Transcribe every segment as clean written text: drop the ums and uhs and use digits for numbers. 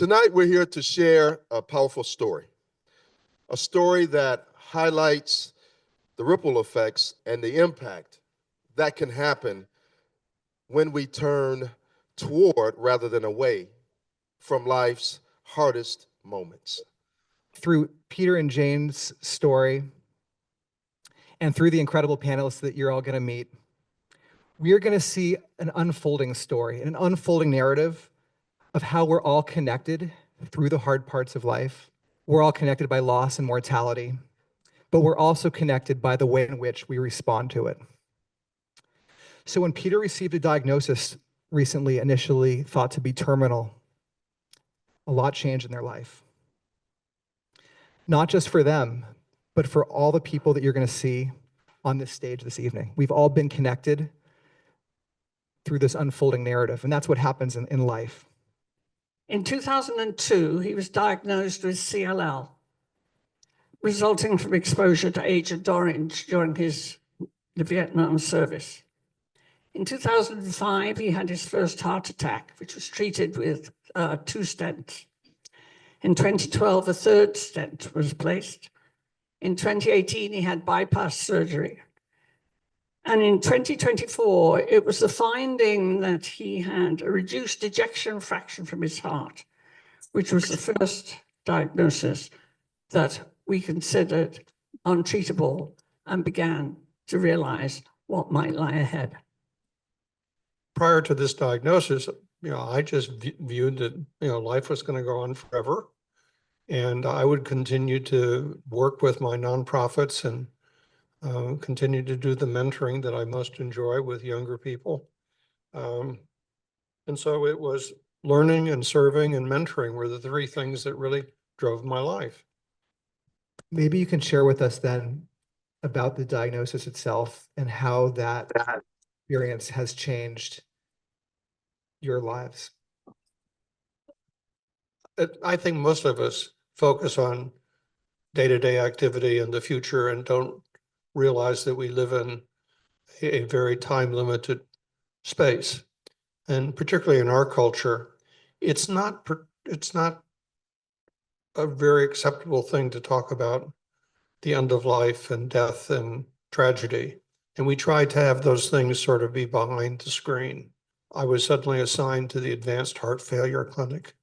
Tonight, we're here to share a powerful story, a story that highlights the ripple effects and the impact that can happen when we turn toward rather than away from life's hardest moments. Through Peter and Jane's story and through the incredible panelists that you're all going to meet, we are going to see an unfolding story, an unfolding narrative of how we're all connected through the hard parts of life. We're all connected by loss and mortality, but we're also connected by the way in which we respond to it. So when Peter received a diagnosis recently, initially thought to be terminal, a lot changed in their life. Not just for them, but for all the people that you're going to see on this stage this evening. We've all been connected through this unfolding narrative, and that's what happens in life. In 2002, he was diagnosed with CLL, resulting from exposure to Agent Orange during the Vietnam service. In 2005, he had his first heart attack, which was treated with 2 stents. In 2012, a 3rd stent was placed. In 2018, he had bypass surgery. And in 2024, it was the finding that he had a reduced ejection fraction from his heart, which was the first diagnosis that we considered untreatable and began to realize what might lie ahead. Prior to this diagnosis, I just viewed that, life was going to go on forever. And I would continue to work with my nonprofits and continue to do the mentoring that I most enjoy with younger people. And so it was learning and serving and mentoring were the 3 things that really drove my life. Maybe you can share with us then about the diagnosis itself and how that experience has changed your lives. I think most of us focus on day-to-day activity and the future and don't realize that we live in a very time-limited space. And particularly in our culture, it's not a very acceptable thing to talk about the end of life and death and tragedy. And we try to have those things sort of be behind the screen. I was suddenly assigned to the Advanced Heart Failure Clinic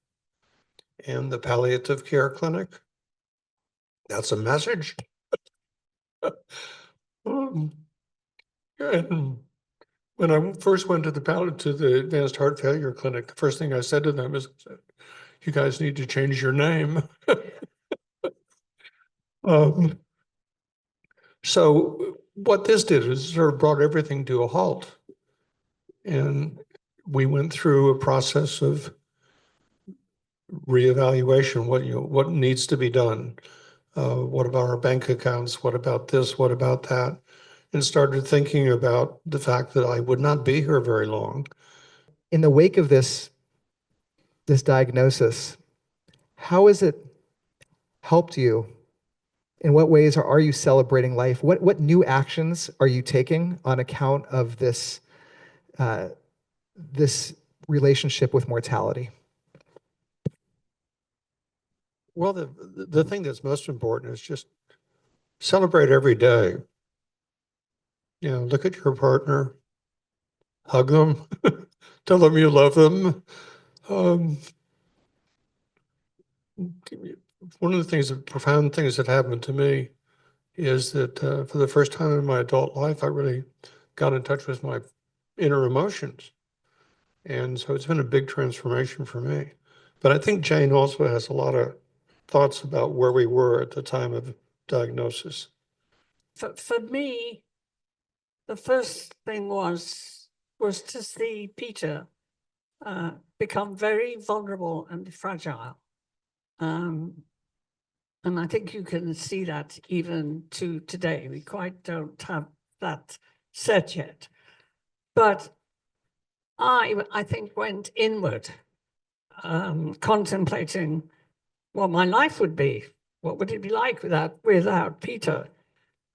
and the Palliative Care Clinic. That's a message. And when I first went to the Advanced Heart Failure Clinic, the first thing I said to them is, "You guys need to change your name." So what this did is sort of brought everything to a halt, and we went through a process of reevaluation. What needs to be done? What about our bank accounts? What about this? What about that? And started thinking about the fact that I would not be here very long. In the wake of this diagnosis, how has it helped you? In what ways are you celebrating life? What new actions are you taking on account of this relationship with mortality? Well, the thing that's most important is just celebrate every day. Look at your partner, hug them, tell them you love them. One of the profound things that happened to me is that for the first time in my adult life, I really got in touch with my inner emotions. And so it's been a big transformation for me. But I think Jane also has a lot of thoughts about where we were at the time of diagnosis. For me, the first thing was to see Peter become very vulnerable and fragile. And I think you can see that even to today. We quite don't have that set yet. But I think went inward, contemplating what my life would be. What would it be like without Peter?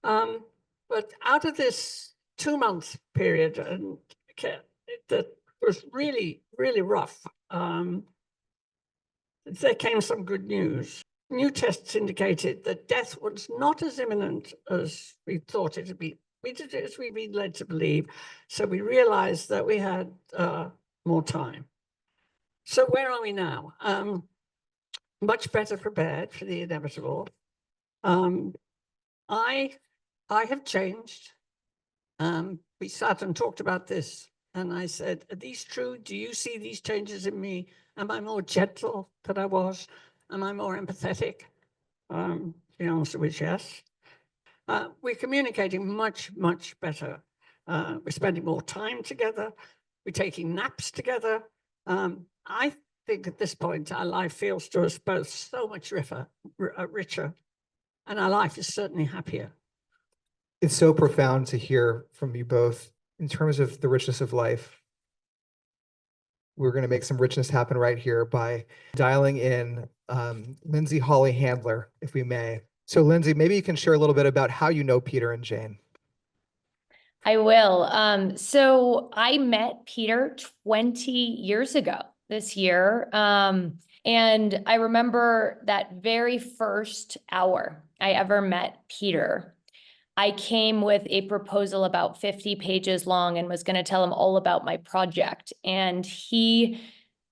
But out of this 2-month period, and that was really, really rough, there came some good news. New tests indicated that death was not as imminent as we thought it would be. We did it as we've been led to believe. So we realized that we had more time. So where are we now? Much better prepared for the inevitable. I have changed. We sat and talked about this, and I said, are these true? Do you see these changes in me? Am I more gentle than I was? Am I more empathetic? The answer was yes. We're communicating much, much better. We're spending more time together. We're taking naps together. I think at this point, our life feels to us both so much richer, and our life is certainly happier. It's so profound to hear from you both in terms of the richness of life. We're going to make some richness happen right here by dialing in Lyndsay Holley Handler, if we may. So Lyndsay, maybe you can share a little bit about how you know Peter and Jane. I will. So I met Peter 20 years ago this year. And I remember that very first hour I ever met Peter. I came with a proposal about 50 pages long and was going to tell him all about my project. And he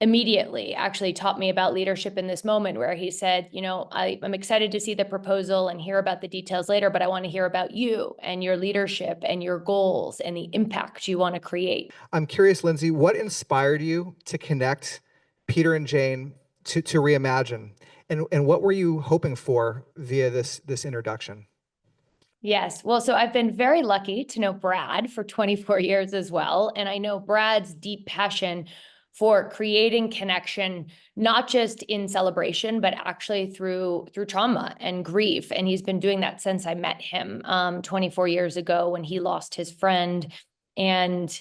immediately actually taught me about leadership in this moment, where he said, you know, I'm excited to see the proposal and hear about the details later, but I want to hear about you and your leadership and your goals and the impact you want to create. I'm curious, Lyndsay, what inspired you to connect Peter and Jane to Reimagine? And what were you hoping for via this introduction? Yes. Well, so I've been very lucky to know Brad for 24 years as well. And I know Brad's deep passion for creating connection, not just in celebration, but actually through trauma and grief. And he's been doing that since I met him 24 years ago when he lost his friend, and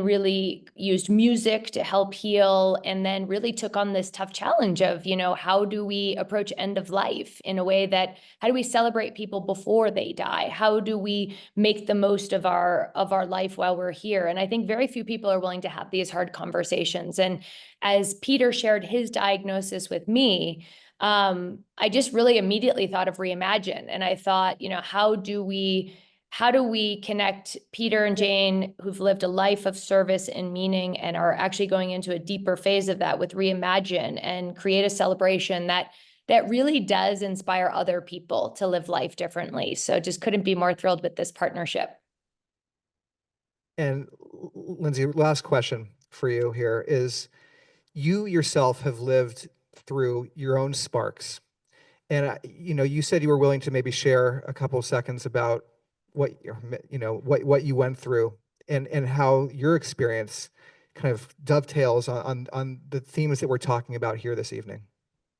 really used music to help heal, and then really took on this tough challenge of, you know, how do we approach end of life in a way that, how do we celebrate people before they die? How do we make the most of our life while we're here? And I think very few people are willing to have these hard conversations. And as Peter shared his diagnosis with me, I just really immediately thought of Reimagine. And I thought, you know, how do we connect Peter and Jane, who've lived a life of service and meaning and are actually going into a deeper phase of that, with Reimagine, and create a celebration that really does inspire other people to live life differently. So just couldn't be more thrilled with this partnership. And Lyndsay, last question for you here is, you yourself have lived through your own sparks. And, you know, you said you were willing to maybe share a couple of seconds about what you went through and how your experience kind of dovetails on the themes that we're talking about here this evening.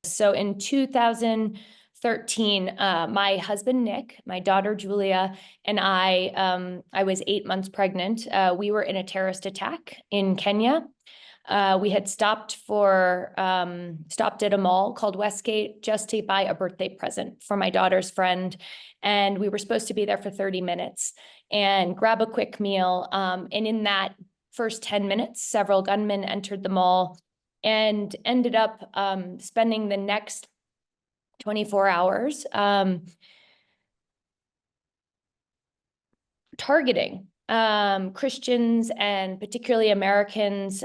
So in 2013, my husband, Nick, my daughter, Julia, and I was 8 months pregnant. We were in a terrorist attack in Kenya. We had stopped at a mall called Westgate just to buy a birthday present for my daughter's friend. And we were supposed to be there for 30 minutes and grab a quick meal. And in that first 10 minutes, several gunmen entered the mall and ended up spending the next 24 hours targeting Christians, and particularly Americans.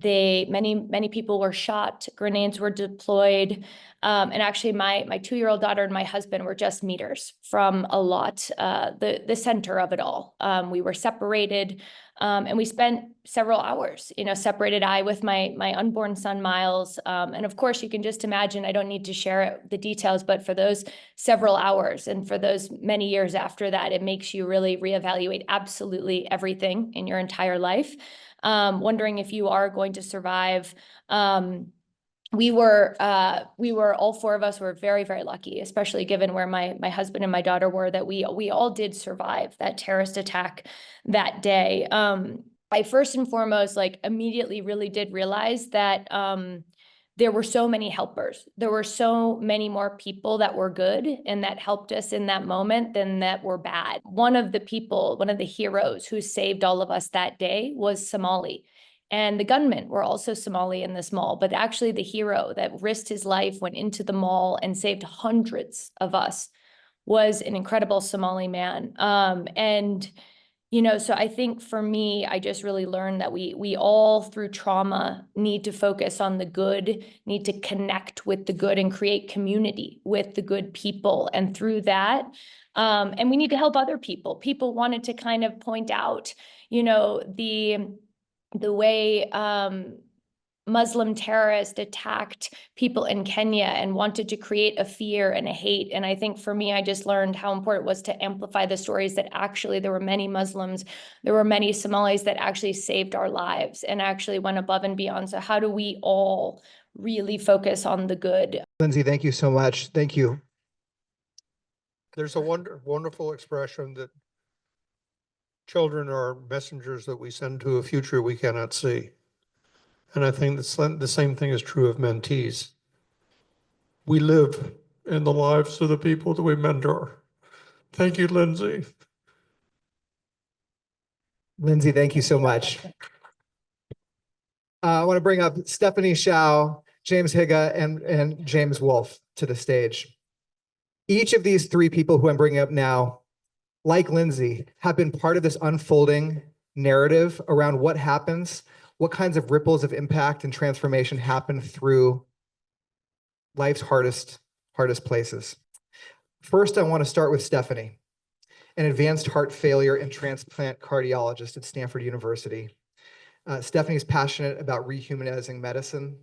Many people were shot, grenades were deployed, and actually my 2-year-old daughter and my husband were just meters from a lot, the center of it all. We were separated, and we spent several hours, separated. I with my unborn son, Miles. And of course, you can just imagine, I don't need to share the details, but for those several hours and for those many years after that, it makes you really reevaluate absolutely everything in your entire life. Wondering if you are going to survive. We were all 4 of us were very, very lucky, especially given where my husband and my daughter were, that we all did survive that terrorist attack that day. I first and foremost, immediately really did realize that there were so many helpers. There were so many more people that were good and that helped us in that moment than that were bad. One of the heroes who saved all of us that day was Somali. And the gunmen were also Somali in this mall, but actually the hero that risked his life, went into the mall and saved hundreds of us, was an incredible Somali man. So I think for me, I just really learned that we all through trauma need to focus on the good, need to connect with the good and create community with the good people. And through that, and we need to help other people. People wanted to kind of point out, the way Muslim terrorists attacked people in Kenya and wanted to create a fear and a hate. And I think for me, I just learned how important it was to amplify the stories that actually there were many Muslims, there were many Somalis that actually saved our lives and actually went above and beyond. So how do we all really focus on the good? Lyndsay, thank you so much. Thank you. There's a wonderful expression that children are messengers that we send to a future we cannot see. And I think the same thing is true of mentees. We live in the lives of the people that we mentor. Thank you, Lyndsay. Lyndsay, thank you so much. I want to bring up Stephanie Hsiao, James Higa, and James Wolfe to the stage. Each of these three people who I'm bringing up now, like Lyndsay, have been part of this unfolding narrative around what happens, what kinds of ripples of impact and transformation happen through life's hardest places. First, I want to start with Stephanie, an advanced heart failure and transplant cardiologist at Stanford University. Stephanie's passionate about rehumanizing medicine,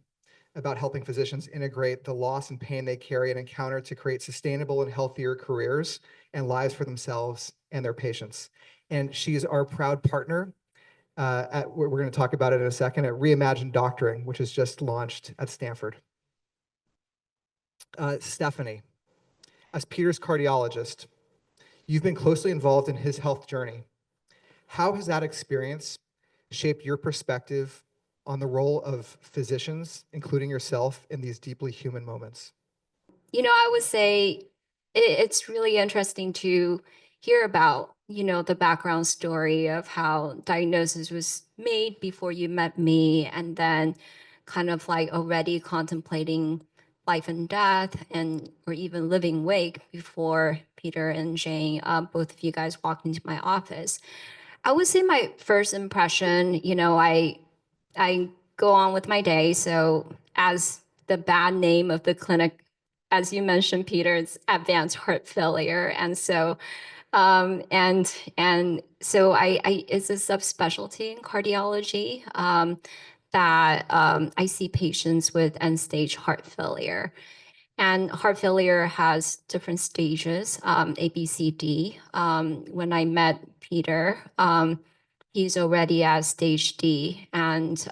about helping physicians integrate the loss and pain they carry and encounter to create sustainable and healthier careers and lives for themselves and their patients. And she's our proud partner we're going to talk about it in a second, at Reimagine Doctoring, which is just launched at Stanford. Stephanie, as Peter's cardiologist, you've been closely involved in his health journey. How has that experience shaped your perspective on the role of physicians, including yourself, in these deeply human moments? I would say it's really interesting to hear about, the background story of how diagnosis was made before you met me, and then kind of like already contemplating life and death or even living wake before Peter and Jane, both of you guys walked into my office. I would say my first impression, I go on with my day. So as the bad name of the clinic, as you mentioned, Peter, it's advanced heart failure. And so so it's a subspecialty in cardiology that I see patients with end-stage heart failure. And heart failure has different stages, A, B, C, D. When I met Peter, he's already at stage D. And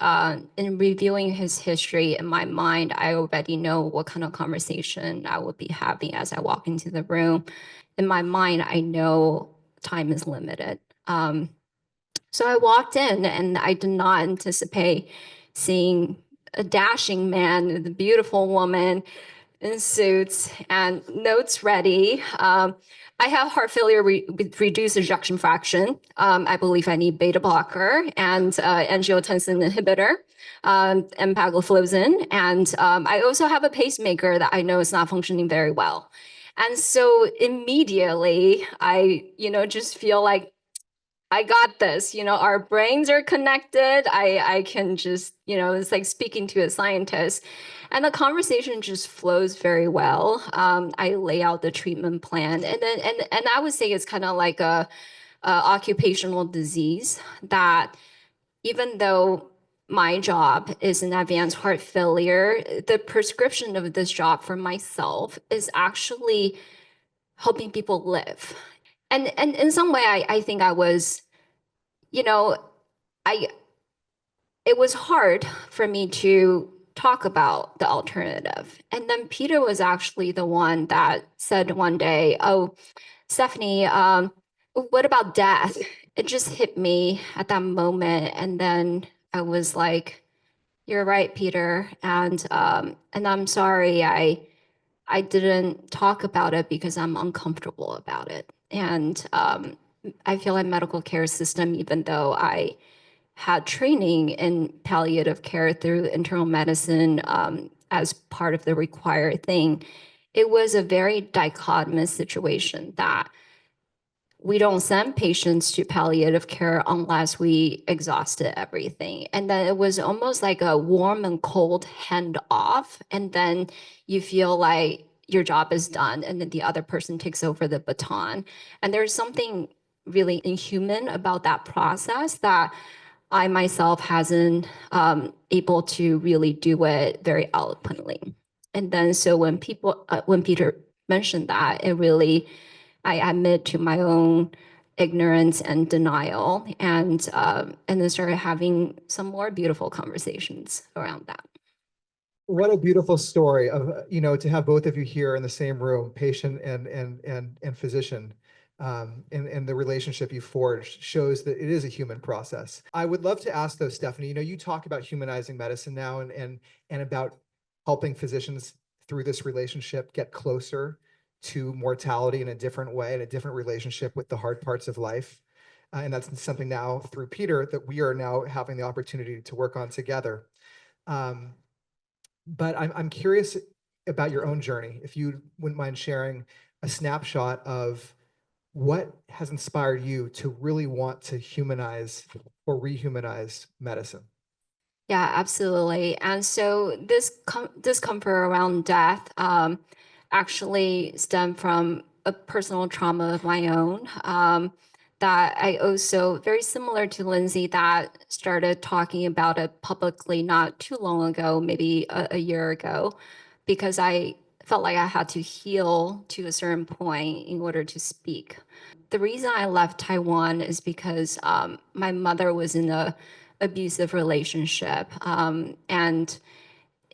in reviewing his history in my mind, I already know what kind of conversation I would be having as I walk into the room. In my mind, I know time is limited. So I walked in and I did not anticipate seeing a dashing man, a beautiful woman in suits and notes ready. I have heart failure with reduced ejection fraction. I believe I need beta blocker and angiotensin inhibitor, empagliflozin. And I also have a pacemaker that I know is not functioning very well. And so immediately I, just feel like I got this, our brains are connected. I can just, it's like speaking to a scientist. And the conversation just flows very well. I lay out the treatment plan. And then and I would say it's kind of like a occupational disease that even though my job is in advanced heart failure, the prescription of this job for myself is actually helping people live. And in some way, I think I was, it was hard for me to talk about the alternative. And then Peter was actually the one that said one day, "Oh, Stephanie, what about death?" It just hit me at that moment. And then I was like, "You're right, Peter. And I'm sorry I didn't talk about it because I'm uncomfortable about it." And I feel like medical care system, even though I had training in palliative care through internal medicine as part of the required thing, it was a very dichotomous situation that we don't send patients to palliative care unless we exhausted everything. And then it was almost like a warm and cold handoff. And then you feel like your job is done and then the other person takes over the baton. And there's something really inhuman about that process that I myself hasn't able to really do it very eloquently. And then so when Peter mentioned that, it really, I admit to my own ignorance and denial, and then started having some more beautiful conversations around that. What a beautiful story of, to have both of you here in the same room, patient and physician, and the relationship you forged shows that it is a human process. I would love to ask though, Stephanie, you talk about humanizing medicine now and about helping physicians through this relationship get closer to mortality in a different way, in a different relationship with the hard parts of life. And that's something now through Peter that we are now having the opportunity to work on together. But I'm curious about your own journey. If you wouldn't mind sharing a snapshot of what has inspired you to really want to humanize or rehumanize medicine. Yeah, absolutely. And so this discomfort around death actually stemmed from a personal trauma of my own that I also, very similar to Lyndsay, that started talking about it publicly not too long ago, maybe a year ago, because I felt like I had to heal to a certain point in order to speak. The reason I left Taiwan is because my mother was in a abusive relationship. And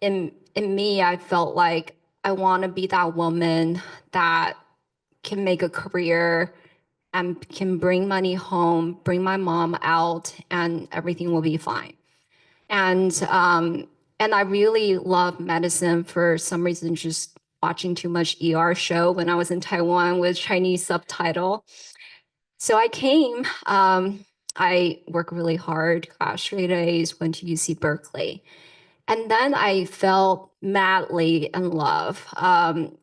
in me, I felt like I want to be that woman that can make a career and can bring money home, bring my mom out, and everything will be fine. And I really love medicine for some reason, just watching too much ER show when I was in Taiwan with Chinese subtitle. So I came, I worked really hard, got straight A's, went to UC Berkeley. And then I fell madly in love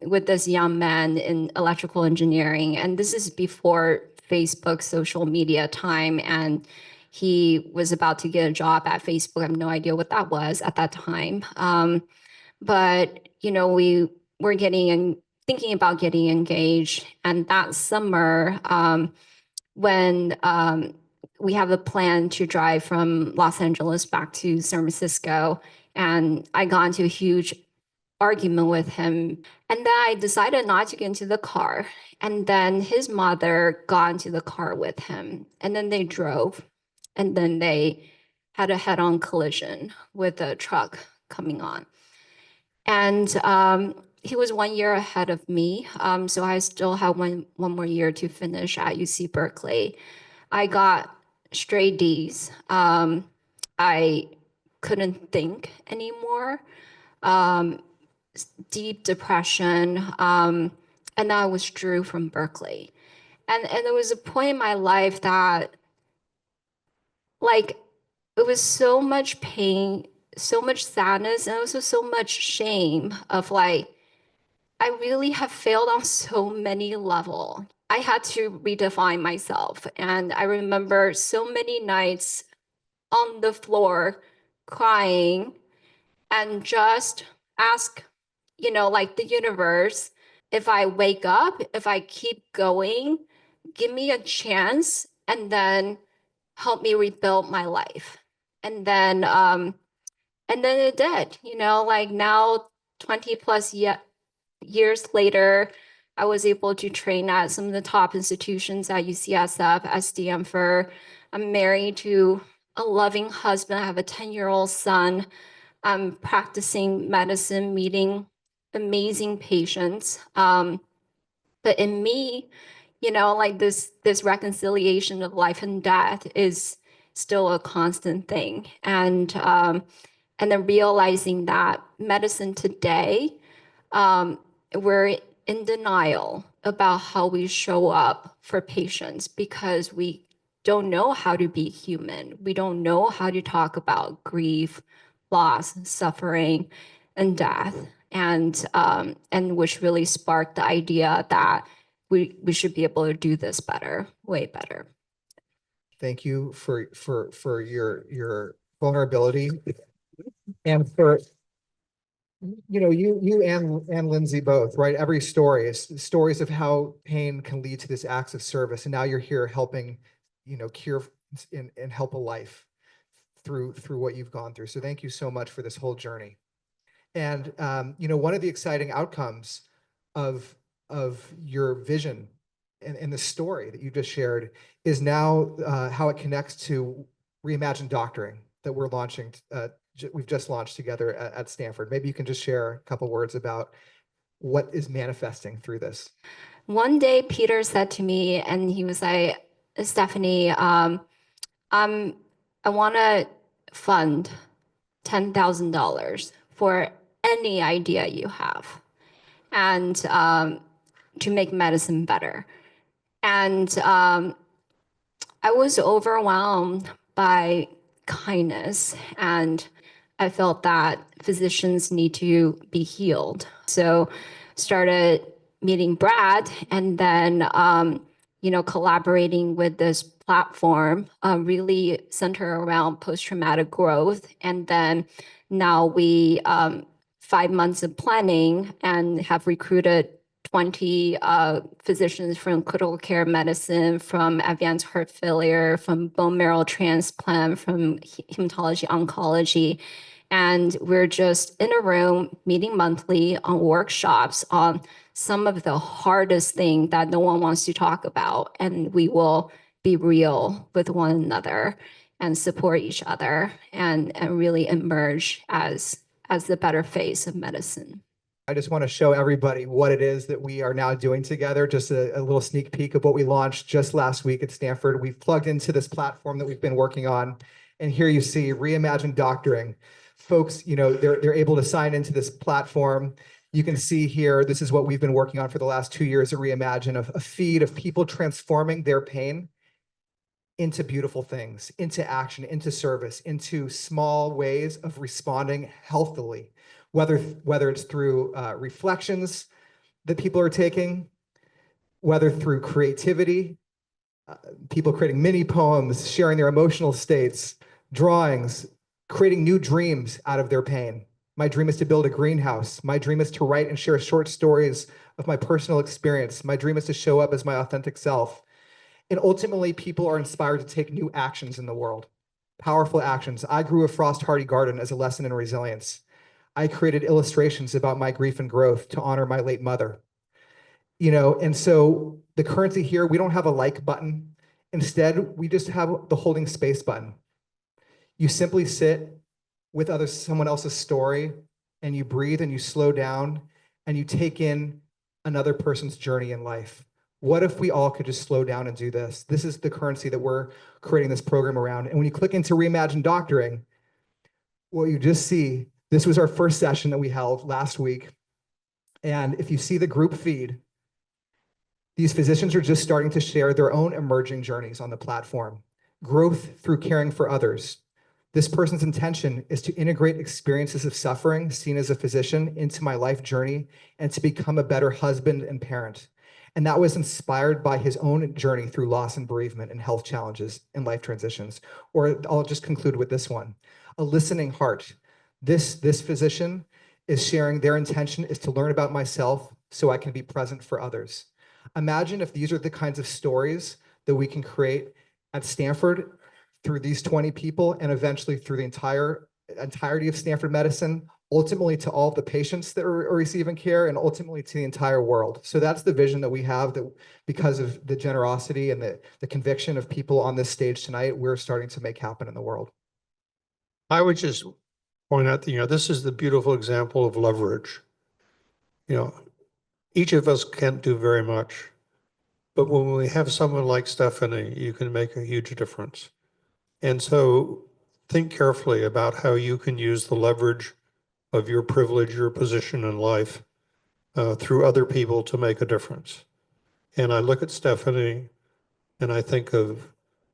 with this young man in electrical engineering. And this is before Facebook social media time. And he was about to get a job at Facebook. I have no idea what that was at that time. But, we were thinking about getting engaged. And that summer, when we have a plan to drive from Los Angeles back to San Francisco, and I got into a huge argument with him. And then I decided not to get into the car. And then his mother got into the car with him. And then they drove. And then they had a head-on collision with a truck coming on. And he was 1 year ahead of me. So I still have one more year to finish at UC Berkeley. I got straight D's. I couldn't think anymore. Deep depression. And then I withdrew from Berkeley. And there was a point in my life that, it was so much pain, so much sadness, and also so much shame of I really have failed on so many levels. I had to redefine myself. And I remember so many nights on the floor crying and just ask, the universe, if I wake up, if I keep going, give me a chance and then help me rebuild my life. And then it did, now 20 plus years later, I was able to train at some of the top institutions at UCSF, at Stanford. I'm married to a loving husband. I have a 10-year-old son. I'm practicing medicine, meeting amazing patients. But in me, this reconciliation of life and death is still a constant thing. And then realizing that medicine today, we're in denial about how we show up for patients because we don't know how to be human. We don't know how to talk about grief, loss, suffering, and death. And which really sparked the idea that we should be able to do this better, way better. Thank you for your vulnerability and for you and Lyndsay both, right? Every story is stories of how pain can lead to this acts of service, and now you're here helping, cure and help a life through what you've gone through. So thank you so much for this whole journey. And one of the exciting outcomes of your vision and the story that you just shared is now how it connects to Reimagine Doctoring that we're launching. We've just launched together at Stanford. Maybe you can just share a couple words about what is manifesting through this. One day, Peter said to me, and he was like, Stephanie, I want to fund $10,000 for any idea you have and to make medicine better. And I was overwhelmed by kindness, and I felt that physicians need to be healed. So started meeting Brad, and then collaborating with this platform really center around post-traumatic growth. And then now we 5 months of planning and have recruited 20 physicians from critical care medicine, from advanced heart failure, from bone marrow transplant, from hematology oncology. And we're just in a room meeting monthly on workshops on some of the hardest thing that no one wants to talk about. And we will be real with one another and support each other and really emerge as the better face of medicine. I just want to show everybody what it is that we are now doing together. Just a little sneak peek of what we launched just last week at Stanford. We've plugged into this platform that we've been working on. And here you see Reimagine Doctoring. Folks, they're able to sign into this platform. You can see here, this is what we've been working on for the last 2 years at Reimagine, a feed of people transforming their pain into beautiful things, into action, into service, into small ways of responding healthily. Whether it's through reflections that people are taking, whether through creativity, people creating mini poems, sharing their emotional states, drawings, creating new dreams out of their pain. My dream is to build a greenhouse. My dream is to write and share short stories of my personal experience. My dream is to show up as my authentic self. And ultimately, people are inspired to take new actions in the world, powerful actions. I grew a frost-hardy garden as a lesson in resilience. I created illustrations about my grief and growth to honor my late mother. And so the currency here, we don't have a like button. Instead, we just have the holding space button. You simply sit with someone else's story, and you breathe and you slow down and you take in another person's journey in life. What if we all could just slow down and do this? This is the currency that we're creating this program around. And when you click into Reimagine Doctoring, what you just see, this was our first session that we held last week. And if you see the group feed, these physicians are just starting to share their own emerging journeys on the platform. Growth through caring for others. This person's intention is to integrate experiences of suffering seen as a physician into my life journey and to become a better husband and parent. And that was inspired by his own journey through loss and bereavement and health challenges and life transitions. Or I'll just conclude with this one, a listening heart. This physician is sharing their intention is to learn about myself so I can be present for others. Imagine if these are the kinds of stories that we can create at Stanford through these 20 people and eventually through the entirety of Stanford medicine, ultimately to all of the patients that are receiving care and ultimately to the entire world. So that's the vision that we have, that because of the generosity and the conviction of people on this stage tonight, we're starting to make happen in the world. I would just point out that, this is the beautiful example of leverage. Each of us can't do very much, but when we have someone like Stephanie, you can make a huge difference. And so think carefully about how you can use the leverage of your privilege, your position in life, through other people to make a difference. And I look at Stephanie and I think of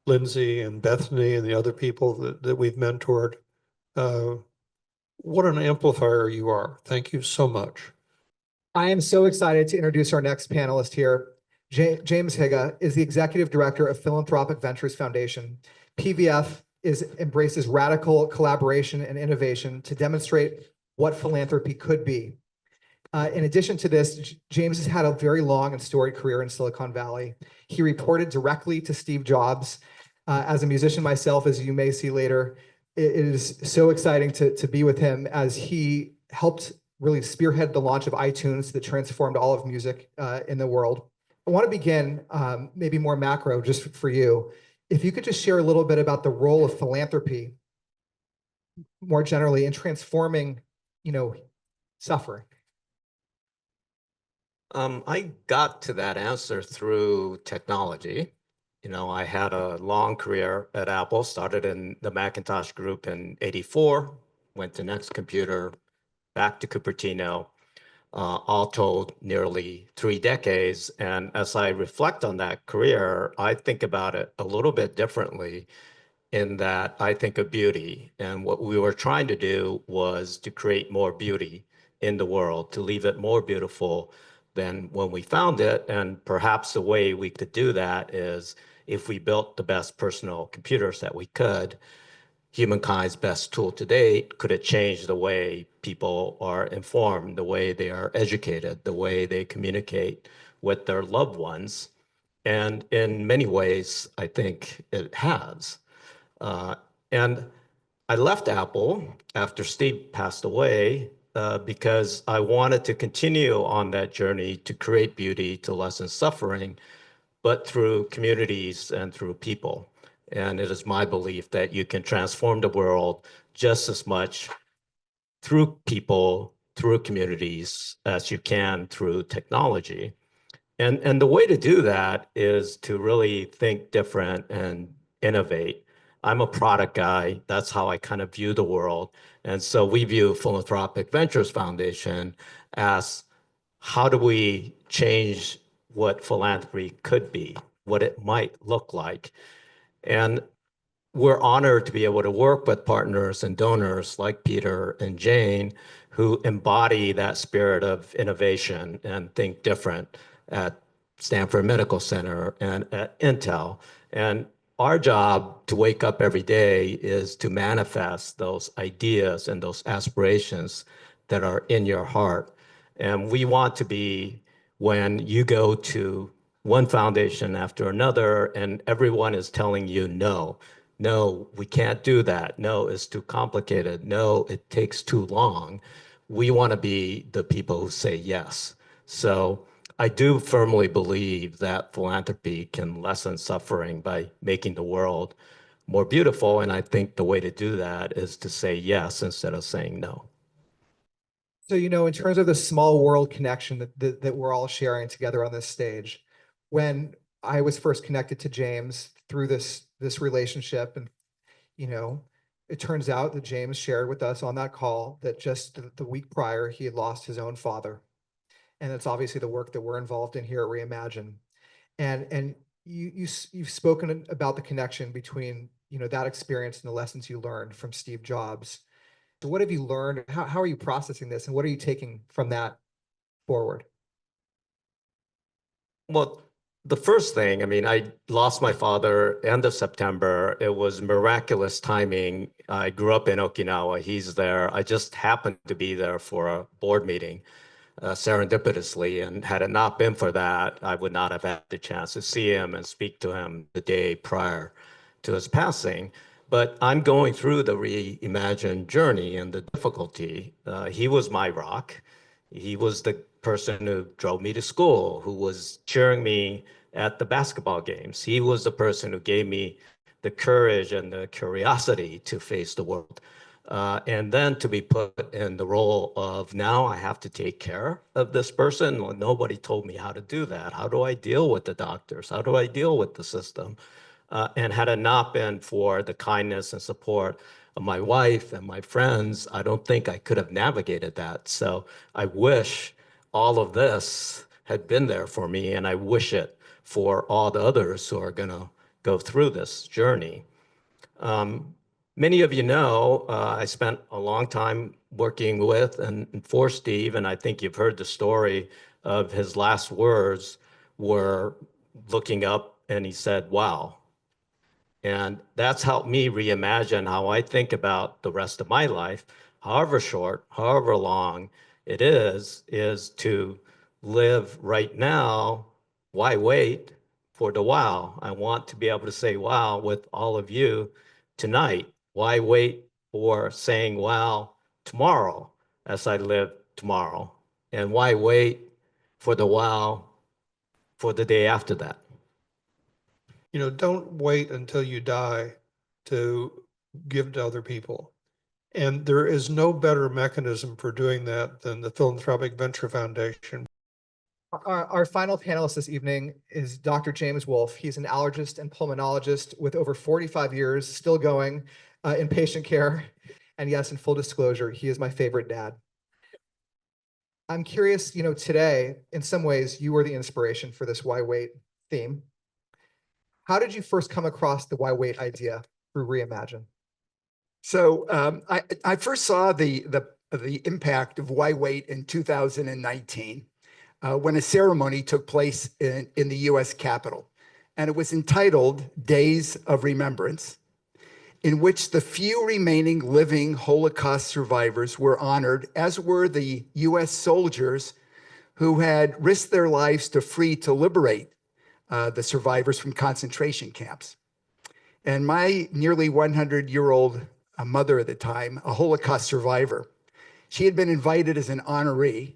Lyndsay and Bethany and the other people that we've mentored. What an amplifier you are. Thank you so much. I am so excited to introduce our next panelist here. James Higa is the Executive Director of Philanthropic Ventures Foundation. PVF embraces radical collaboration and innovation to demonstrate what philanthropy could be. In addition to this, James has had a very long and storied career in Silicon Valley. He reported directly to Steve Jobs. As a musician myself, as you may see later, it is so exciting to be with him as he helped really spearhead the launch of iTunes that transformed all of music in the world. I want to begin maybe more macro just for you. If you could just share a little bit about the role of philanthropy more generally in transforming, suffering. I got to that answer through technology. I had a long career at Apple, started in the Macintosh group in '84, went to Next Computer, back to Cupertino, all told nearly 3 decades. And as I reflect on that career, I think about it a little bit differently in that I think of beauty. And what we were trying to do was to create more beauty in the world, to leave it more beautiful than when we found it. And perhaps the way we could do that is if we built the best personal computers that we could. Humankind's best tool to date, could it change the way people are informed, the way they are educated, the way they communicate with their loved ones? And in many ways, I think it has. And I left Apple after Steve passed away because I wanted to continue on that journey to create beauty, to lessen suffering, but through communities and through people. And it is my belief that you can transform the world just as much through people, through communities, as you can through technology. And the way to do that is to really think different and innovate. I'm a product guy. That's how I kind of view the world. And so we view Philanthropic Ventures Foundation as how do we change what philanthropy could be, what it might look like. And we're honored to be able to work with partners and donors like Peter and Jane, who embody that spirit of innovation and think different at Stanford Medical Center and at Intel. And our job to wake up every day is to manifest those ideas and those aspirations that are in your heart. And we want to be, when you go to one foundation after another and everyone is telling you no, we can't do that. No, it's too complicated. No, it takes too long. We want to be the people who say yes. So I do firmly believe that philanthropy can lessen suffering by making the world more beautiful. And I think the way to do that is to say yes instead of saying no. So, in terms of the small world connection that we're all sharing together on this stage, when I was first connected to James through this relationship, and it turns out that James shared with us on that call that just the week prior he had lost his own father, and that's obviously the work that we're involved in here at Reimagine. And you've spoken about the connection between that experience and the lessons you learned from Steve Jobs. So what have you learned? How are you processing this, and what are you taking from that forward? Well, the first thing, I lost my father end of September. It was miraculous timing. I grew up in Okinawa. He's there. I just happened to be there for a board meeting serendipitously. And had it not been for that, I would not have had the chance to see him and speak to him the day prior to his passing. But I'm going through the Reimagine journey and the difficulty. He was my rock. He was the person who drove me to school, who was cheering me at the basketball games. He was the person who gave me the courage and the curiosity to face the world. And then to be put in the role of now I have to take care of this person. Well, nobody told me how to do that. How do I deal with the doctors? How do I deal with the system? And had it not been for the kindness and support of my wife and my friends, I don't think I could have navigated that. So I wish all of this had been there for me, and I wish it for all the others who are going to go through this journey. Many of you know, I spent a long time working with and for Steve, and I think you've heard the story of his last words were looking up and he said, wow. And that's helped me reimagine how I think about the rest of my life, however short, however long it is to live right now. Why wait for the wow? I want to be able to say wow with all of you tonight. Why wait for saying wow tomorrow as I live tomorrow? And why wait for the wow for the day after that? You know, don't wait until you die to give to other people. And there is no better mechanism for doing that than the Philanthropic Venture Foundation. Our final panelist this evening is Dr. James Wolfe. He's an allergist and pulmonologist with over 45 years, still going in patient care. And yes, in full disclosure, he is my favorite dad. I'm curious, you know, today, in some ways, you were the inspiration for this Why Wait theme. How did you first come across the Why Wait idea through Reimagine? So I first saw the impact of Why Wait in 2019 when a ceremony took place in the U.S. Capitol, and it was entitled Days of Remembrance, in which the few remaining living Holocaust survivors were honored, as were the U.S. soldiers who had risked their lives to liberate the survivors from concentration camps. And my nearly 100-year-old mother at the time, a Holocaust survivor, she had been invited as an honoree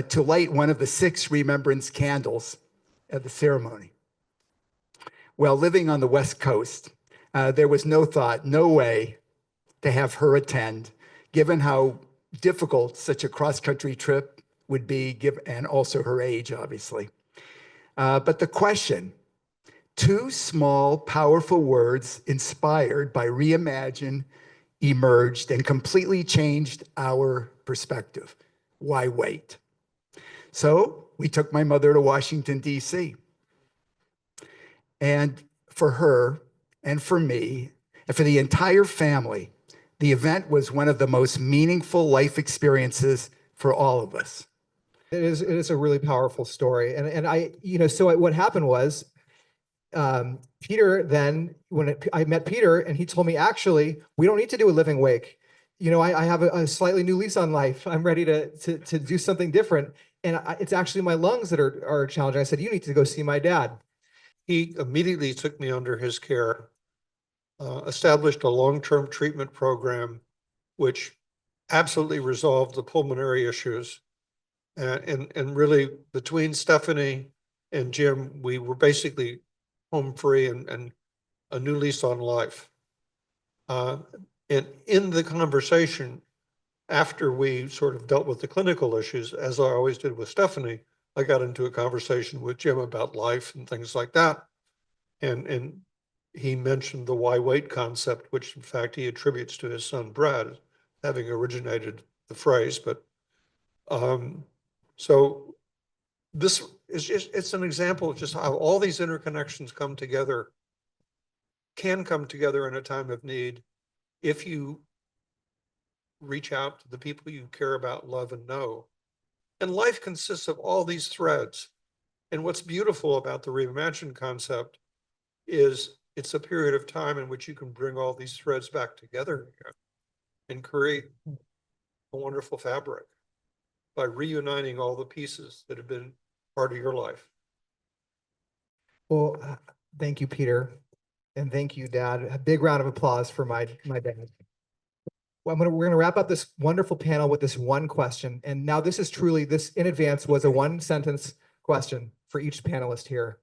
to light one of the 6 remembrance candles at the ceremony. Well, living on the West Coast, there was no thought, no way to have her attend, given how difficult such a cross-country trip would be, and also her age, obviously. But the question, 2 small, powerful words inspired by Reimagine emerged and completely changed our perspective. Why wait? So we took my mother to Washington, D.C. And for her and for me and for the entire family, the event was one of the most meaningful life experiences for all of us. It is a really powerful story. And I, you know, so what happened was, Peter then, I met Peter and he told me, actually, we don't need to do a living wake. You know, I have a slightly new lease on life. I'm ready to do something different. And it's actually my lungs that are challenging. I said, you need to go see my dad. He immediately took me under his care, established a long-term treatment program, which absolutely resolved the pulmonary issues. And really, between Stephanie and Jim, we were basically home free and a new lease on life. And in the conversation, after we sort of dealt with the clinical issues, as I always did with Stephanie, I got into a conversation with Jim about life and things like that. And he mentioned the why wait concept, which in fact he attributes to his son, Brad, having originated the phrase. But so this is just, it's an example of just how all these interconnections can come together in a time of need if you reach out to the people you care about, love, and know. And life consists of all these threads. And what's beautiful about the Reimagine concept is it's a period of time in which you can bring all these threads back together again and create a wonderful fabric by reuniting all the pieces that have been part of your life. Well, thank you, Peter. And thank you, Dad. A big round of applause for my dad. Well, we're gonna wrap up this wonderful panel with this one question. And now this is truly, this in advance was a 1-sentence question for each panelist here.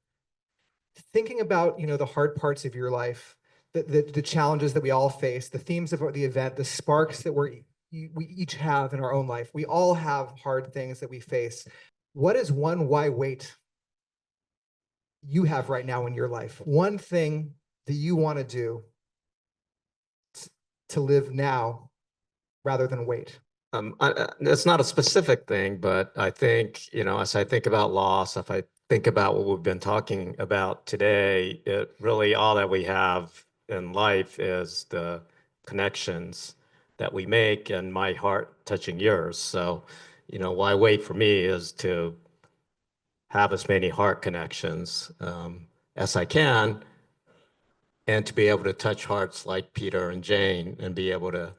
Thinking about, you know, the hard parts of your life, the challenges that we all face, the themes of the event, the sparks that we each have in our own life. We all have hard things that we face. What is one why wait you have right now in your life? One thing that you want to do to live now rather than wait? It's not a specific thing, but I think, you know, as I think about loss, if I think about what we've been talking about today, it really all that we have in life is the connections that we make, and my heart touching yours. So, why wait for me is to have as many heart connections as I can, and to be able to touch hearts like Peter and Jane, and be able to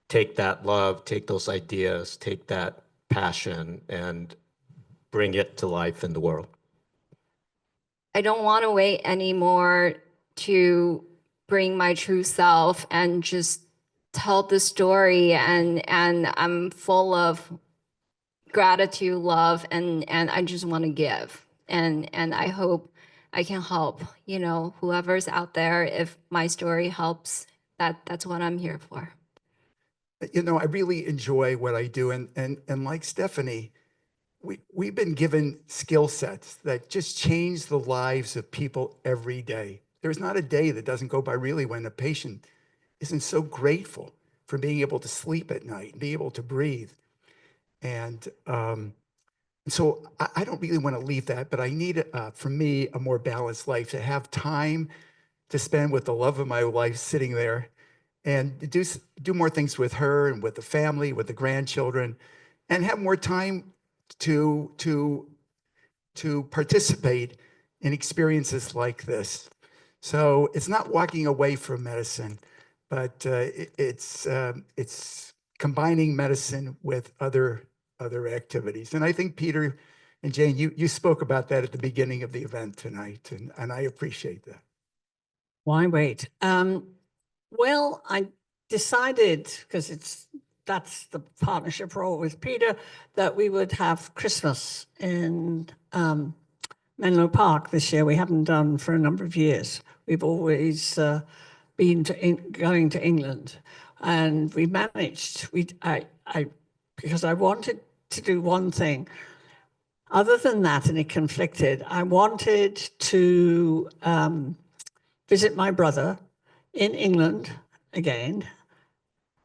take that love, take those ideas, take that passion, and bring it to life in the world. I don't want to wait anymore to bring my true self and just tell the story, and I'm full of gratitude, love, and I just want to give. And I hope I can help, whoever's out there. If my story helps, that's what I'm here for. I really enjoy what I do. And like Stephanie, we've been given skill sets that just change the lives of people every day. There's not a day that doesn't go by really when a patient isn't so grateful for being able to sleep at night, be able to breathe. And so I don't really want to leave that, but I need, for me, a more balanced life, to have time to spend with the love of my life sitting there, and do more things with her and with the family, with the grandchildren, and have more time to participate in experiences like this. So it's not walking away from medicine, but it's combining medicine with other activities. And I think Peter and Jane, you spoke about that at the beginning of the event tonight, and I appreciate that. Why wait? Well, I decided, because that's the partnership role with Peter, that we would have Christmas in Menlo Park this year. We haven't done for a number of years. We've always been going to England, and we managed. Because I wanted to do one thing. Other than that, and it conflicted, I wanted to visit my brother in England again,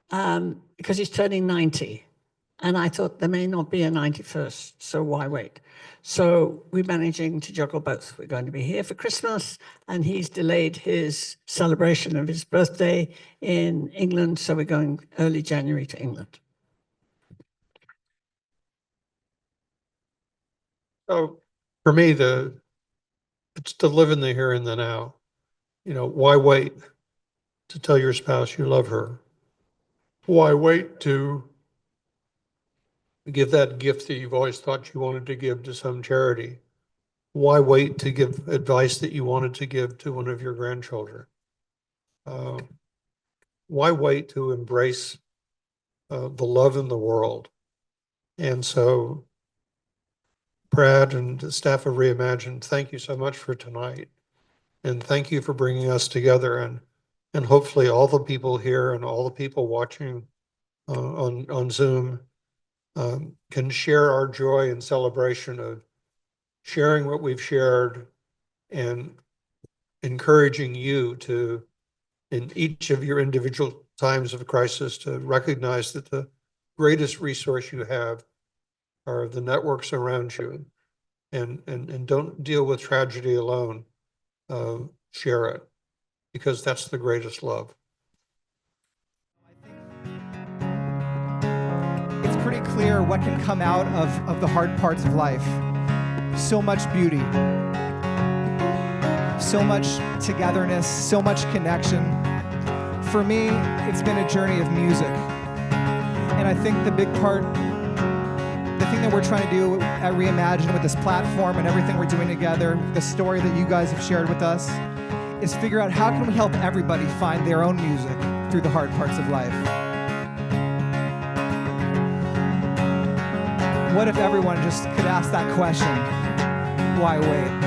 because he's turning 90. And I thought there may not be a 91st, so why wait? So we're managing to juggle both. We're going to be here for Christmas, and he's delayed his celebration of his birthday in England, so we're going early January to England. So for me, it's to live in the here and the now. Why wait to tell your spouse you love her? Why wait to give that gift that you've always thought you wanted to give to some charity? Why wait to give advice that you wanted to give to one of your grandchildren? Why wait to embrace the love in the world? And so, Brad and the staff of Reimagine, thank you so much for tonight. And thank you for bringing us together. And hopefully all the people here and all the people watching on Zoom can share our joy and celebration of sharing what we've shared, and encouraging you to, in each of your individual times of crisis, to recognize that the greatest resource you have are the networks around you, and don't deal with tragedy alone. Share it, because that's the greatest love. It's pretty clear what can come out of the hard parts of life. So much beauty, so much togetherness, so much connection. For me, it's been a journey of music. And I think the big part, the thing that we're trying to do at Reimagine with this platform and everything we're doing together, the story that you guys have shared with us, is figure out how can we help everybody find their own music through the hard parts of life. What if everyone just could ask that question, why wait?